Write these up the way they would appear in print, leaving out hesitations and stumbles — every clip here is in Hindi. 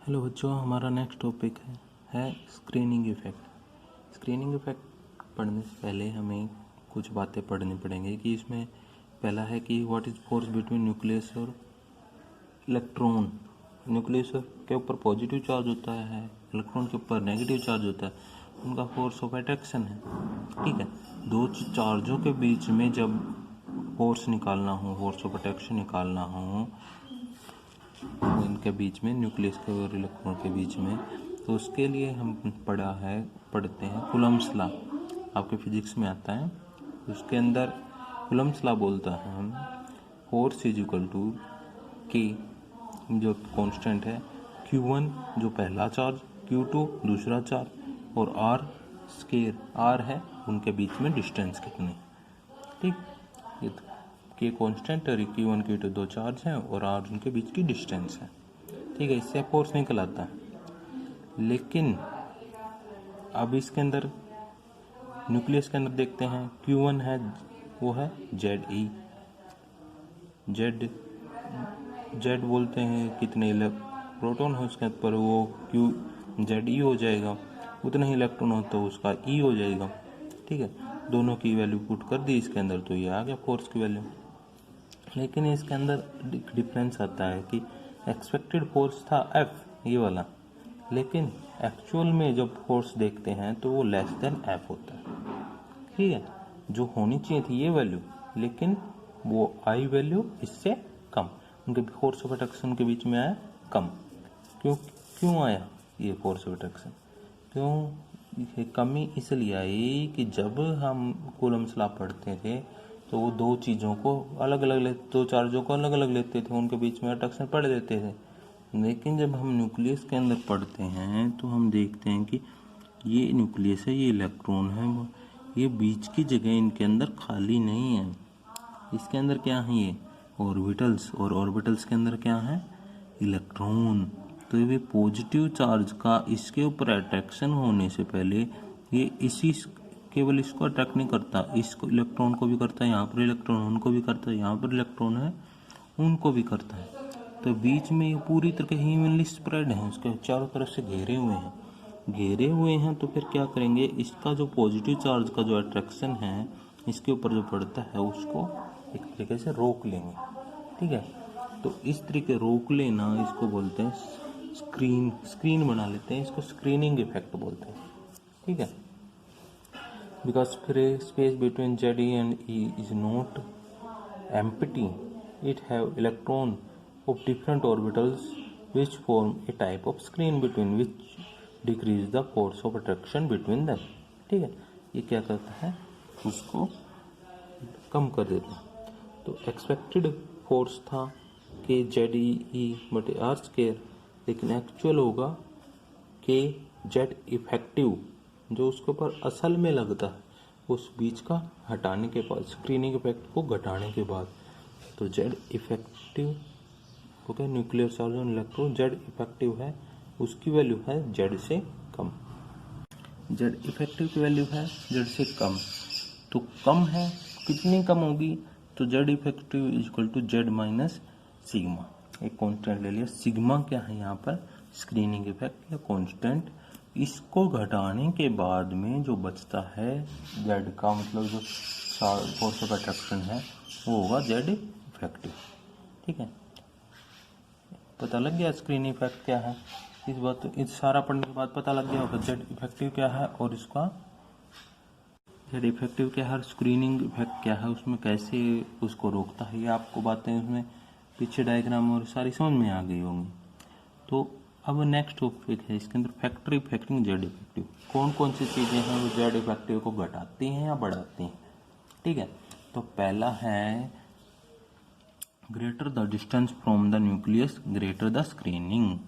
हेलो बच्चों, हमारा नेक्स्ट टॉपिक है स्क्रीनिंग इफ़ेक्ट। स्क्रीनिंग इफ़ेक्ट पढ़ने से पहले हमें कुछ बातें पढ़नी पड़ेंगी कि इसमें पहला है कि what is force between nucleus और इलेक्ट्रॉन। न्यूक्लियस के ऊपर पॉजिटिव चार्ज होता है, इलेक्ट्रॉन के ऊपर नेगेटिव चार्ज होता है, उनका फोर्स ऑफ अट्रैक्शन है। ठीक है, दो चार्जों के बीच में जब फोर्स निकालना हो, फोर्स ऑफ अट्रैक्शन निकालना हो इनके बीच में, न्यूक्लियस के और इलेक्ट्रॉन के बीच में, तो उसके लिए हम पढ़ते हैं कूलम्ब्स लॉ। आपके फिजिक्स में आता है, उसके अंदर कूलम्ब्स लॉ बोलता है फोर्स इज इक्वल टू के, जो कांस्टेंट है, Q1 जो पहला चार्ज, Q2 दूसरा चार्ज, और R स्केयर, R है उनके बीच में डिस्टेंस कितने। ठीक, ये के कांस्टेंट और Q1 Q2 दो चार्ज हैं और R उनके बीच की डिस्टेंस है। ठीक है, इससे फोर्स निकल आता है। लेकिन अब इसके अंदर न्यूक्लियस के अंदर देखते हैं, Q1 है वो है ZE, Z बोलते हैं कितने प्रोटॉन हो उसके ऊपर, वो ZE हो जाएगा, उतने ही इलेक्ट्रॉन हो तो उसका E हो जाएगा। ठीक है, दोनों की वैल्यू पुट कर दी इसके अंदर तो ये आ गया फोर्स की वैल्यू। लेकिन इसके अंदर डिफरेंस आता है कि एक्सपेक्टेड फोर्स था F, ये वाला, लेकिन एक्चुअल में जब फोर्स देखते हैं तो वो लेस देन F होता है। ठीक है, जो होनी चाहिए थी ये वैल्यू, लेकिन वो आई वैल्यू इससे कम, उनके फोर्स ऑफ अट्रैक्शन के बीच में आया कम। क्यों आया ये फोर्स ऑफ अट्रैक्शन? क्यों ये कमी इसलिए आई कि जब हम कूलम्ब्स लॉ पढ़ते थे तो वो दो चीज़ों को अलग अलग दो चार्जों को अलग अलग लेते थे, उनके बीच में अट्रैक्शन पढ़ देते थे। लेकिन जब हम न्यूक्लियस के अंदर पढ़ते हैं तो हम देखते हैं कि ये न्यूक्लियस है, ये इलेक्ट्रॉन है, ये बीच की जगह इनके अंदर खाली नहीं है। इसके अंदर क्या है, ये ऑर्बिटल्स, और ऑर्बिटल्स के अंदर क्या है, इलेक्ट्रॉन। तो ये पॉजिटिव चार्ज का इसके ऊपर अट्रैक्शन होने से पहले ये इसी केवल इसको अट्रैक्ट नहीं करता, इसको इलेक्ट्रॉन को भी करता है, यहाँ पर इलेक्ट्रॉन उनको भी करता है, यहाँ पर इलेक्ट्रॉन है उनको भी करता है। तो बीच में ये पूरी तरह ही इवनली स्प्रेड है, उसके चारों तरफ से घेरे हुए हैं। तो फिर क्या करेंगे, इसका जो पॉजिटिव चार्ज का जो अट्रैक्शन है इसके ऊपर जो पड़ता है उसको एक तरीके से रोक लेंगे। ठीक है, तो इस तरीके रोक लेना इसको बोलते हैं स्क्रीन बना लेते हैं, इसको स्क्रीनिंग इफेक्ट बोलते हैं। ठीक है, because space between ZE and E is not empty, it have electron of different orbitals which form a type of screen between which decrease the force of attraction between them। ठीक है, ये क्या करता है, उसको कम कर देता है। तो एक्सपेक्टेड फोर्स था कि ZE बटे R स्केयर, लेकिन एक्चुअल होगा कि Z इफेक्टिव, जो उसके ऊपर असल में लगता है उस बीच का हटाने के बाद, स्क्रीनिंग इफेक्ट को घटाने के बाद, तो Z इफेक्टिव हो गया nuclear charge on electron, Z effective है उसकी वैल्यू है Z से कम। Z इफेक्टिव की वैल्यू है Z से कम, तो कम है, कितनी कम होगी, तो Z effective equal to Z minus sigma. एक कांस्टेंट ले लिया, सिग्मा क्या है यहाँ पर, स्क्रीनिंग इफेक्ट या कांस्टेंट। इसको घटाने के बाद में जो बचता है Z का, मतलब जो फोर्स ऑफ अट्रैक्शन है वो होगा Z इफेक्टिव। ठीक है, पता लग गया स्क्रीनिंग इफेक्ट क्या है। इस बात, इस सारा पढ़ने के बाद पता लग गया होगा Z इफेक्टिव क्या है और इसका Z इफेक्टिव क्या है, स्क्रीनिंग इफेक्ट क्या है, उसमें कैसे उसको रोकता है, ये आपको बातें उसमें पीछे डायग्राम और सारी समझ में आ गई होंगी। तो अब नेक्स्ट टॉपिक है इसके अंदर फैक्टर इफेक्टिंग Z इफेक्टिव। कौन कौन सी चीज़ें हैं वो Z इफेक्टिव को घटाती हैं या बढ़ाती हैं। ठीक है, तो पहला है greater the distance from the nucleus greater the screening.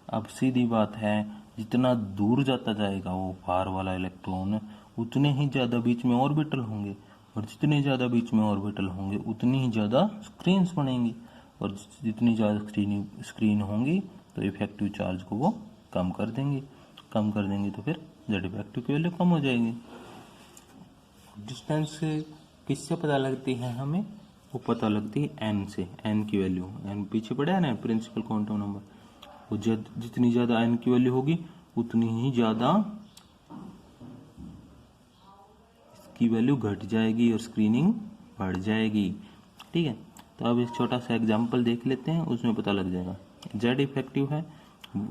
अब सीधी बात है, जितना दूर जाता जाएगा वो बाहर वाला इलेक्ट्रॉन, उतने ही ज़्यादा बीच में ऑर्बिटल होंगे, और जितने ज़्यादा बीच में ऑर्बिटल होंगे उतनी ही ज़्यादा स्क्रीन्स बनेंगी, और जितनी ज़्यादा स्क्रीन होंगी तो इफेक्टिव चार्ज को वो कम कर देंगे तो फिर Z इफेक्टिव की वैल्यू कम हो जाएगी। डिस्टेंस किससे पता लगती है हमें, वो पता लगती है n से, n की वैल्यू, n पीछे पड़ा है ना, प्रिंसिपल क्वांटम नंबर, वो जितनी ज़्यादा एन की वैल्यू होगी उतनी ही ज़्यादा इसकी वैल्यू घट जाएगी और स्क्रीनिंग बढ़ जाएगी। ठीक है, तो अब एक छोटा सा एग्जांपल देख लेते हैं, उसमें पता लग जाएगा। जेड इफेक्टिव है,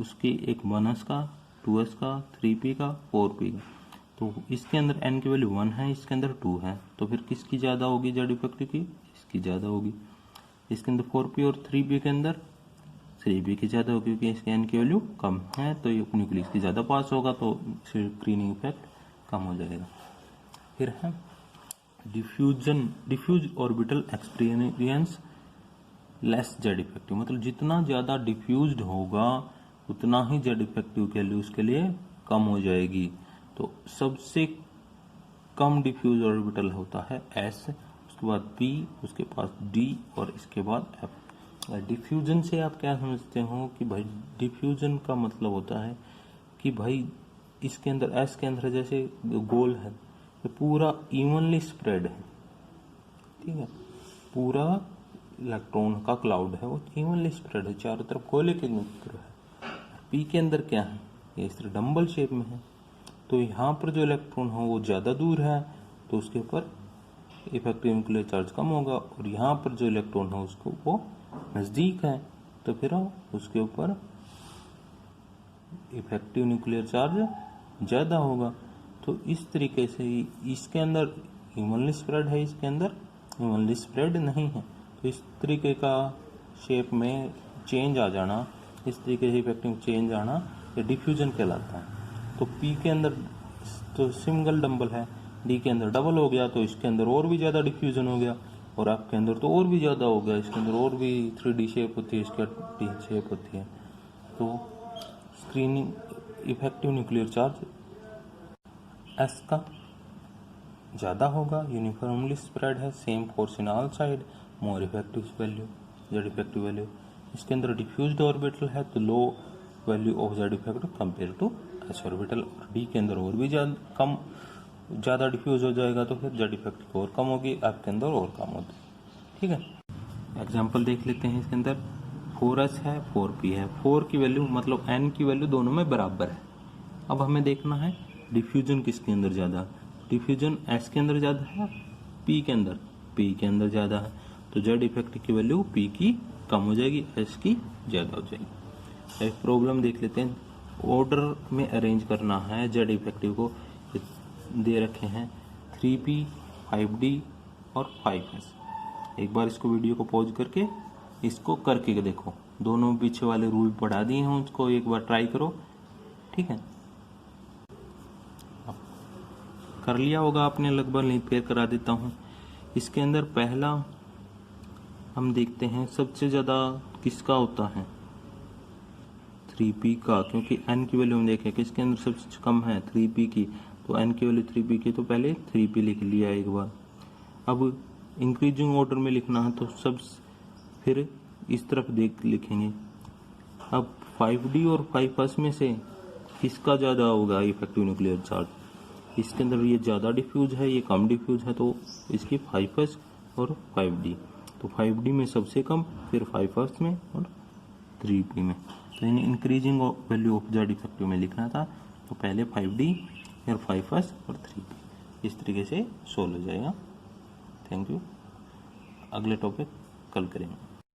उसकी एक 1s का, 2s का, 3p का, 4p का। तो इसके अंदर n की वैल्यू 1 है, इसके अंदर 2 है, तो फिर किसकी ज़्यादा होगी जेड इफेक्टिव की? इसकी ज़्यादा होगी। इसके अंदर 4p और 3p के अंदर 3p की ज़्यादा होगी, क्योंकि इसके n की वैल्यू कम है, तो ये न्यूक्लियस की ज़्यादा पास होगा, तो स्क्रीनिंग इफेक्ट कम हो जाएगा। फिर है diffuse orbital experience less Z effective, मतलब जितना ज़्यादा डिफ्यूज्ड होगा उतना ही जेड इफेक्टिव की वैल्यू उसके लिए कम हो जाएगी। तो सबसे कम डिफ्यूज ऑर्बिटल होता है S, उसके बाद P, उसके पास D और इसके बाद F। डिफ्यूजन से आप क्या समझते हो कि भाई डिफ्यूजन का मतलब होता है कि भाई इसके अंदर S के अंदर जैसे गोल है तो पूरा इवनली स्प्रेड है। ठीक है, पूरा इलेक्ट्रॉन का क्लाउड है वो इवनली स्प्रेड है, चारों तरफ गोले के अंदर है। पी के अंदर क्या है? ये इस तरह डंबल शेप में है, तो यहाँ पर जो इलेक्ट्रॉन हो वो ज़्यादा दूर है, तो उसके ऊपर इफेक्टिव न्यूक्लियर चार्ज कम होगा, और यहाँ पर जो इलेक्ट्रॉन है उसको वो नज़दीक है, तो फिर उसके ऊपर इफेक्टिव न्यूक्लियर चार्ज ज़्यादा होगा। तो इस तरीके से इसके अंदर इवनली स्प्रेड है, इसके अंदर इवनली स्प्रेड नहीं है, तो इस तरीके का शेप में चेंज आ जाना, इस तरीके से इफेक्टिव चेंज आना, ये डिफ्यूजन कहलाता है। तो पी के अंदर तो सिंगल डंबल है, डी के अंदर डबल हो गया, तो इसके अंदर और भी ज़्यादा डिफ्यूजन हो गया, और एफ के अंदर तो और भी ज़्यादा हो गया, इसके अंदर और भी 3D शेप होती है, इसके टी शेप होती है। तो screening effective nuclear charge s का ज़्यादा होगा, यूनिफॉर्मली स्प्रेड है, same force in all side, more effective value Z effective value. इसके अंदर डिफ्यूज्ड ऑर्बिटल है, तो low value of Z effective compare to s orbital. और डी के अंदर और भी ज़्यादा डिफ्यूज हो जाएगा, तो फिर जेड इफेक्टिव और कम होगी, एफ के अंदर और कम होगी। ठीक है, एग्जाम्पल देख लेते हैं। इसके अंदर 4s है, 4p है, 4 की वैल्यू मतलब n की वैल्यू दोनों में बराबर है। अब हमें देखना है डिफ्यूजन किसके अंदर ज़्यादा, डिफ्यूजन S के अंदर ज़्यादा है, P के अंदर ज़्यादा है, तो जेड इफेक्टिव की वैल्यू P की कम हो जाएगी, S की ज़्यादा हो जाएगी। एक प्रॉब्लम देख लेते हैं, ऑर्डर में अरेंज करना है जेड इफेक्टिव को, दे रखे हैं 3p, 5d और 5s। एक बार इसको वीडियो को पॉज करके इसको करके देखो, दोनों पीछे वाले रूल पढ़ा दिए हैं, उसको एक बार ट्राई करो। ठीक है, कर लिया होगा आपने लगभग, नहीं फिर करा देता हूँ। इसके अंदर पहला हम देखते हैं सबसे ज़्यादा किसका होता है, 3p का, क्योंकि n की वैल्यू हम देखें कि इसके अंदर सबसे कम है 3p की, तो n की वैल्यू 3p की, तो पहले 3p लिख लिया एक बार। अब इंक्रीजिंग ऑर्डर में लिखना है, तो सब फिर इस तरफ देख लिखेंगे। अब 5d और 5s में से किसका ज़्यादा होगा इफेक्टिव न्यूक्लियर चार्ज? इसके अंदर ये ज़्यादा डिफ्यूज है, ये कम डिफ्यूज है, तो इसकी 5s और 5d, तो 5d में सबसे कम, फिर 5s में और 3p में। तो in increasing value of Z effective में लिखना था, तो पहले 5d फिर 5s और 3p। इस तरीके से सोल्व हो जाएगा। Thank you. अगले टॉपिक कल करेंगे।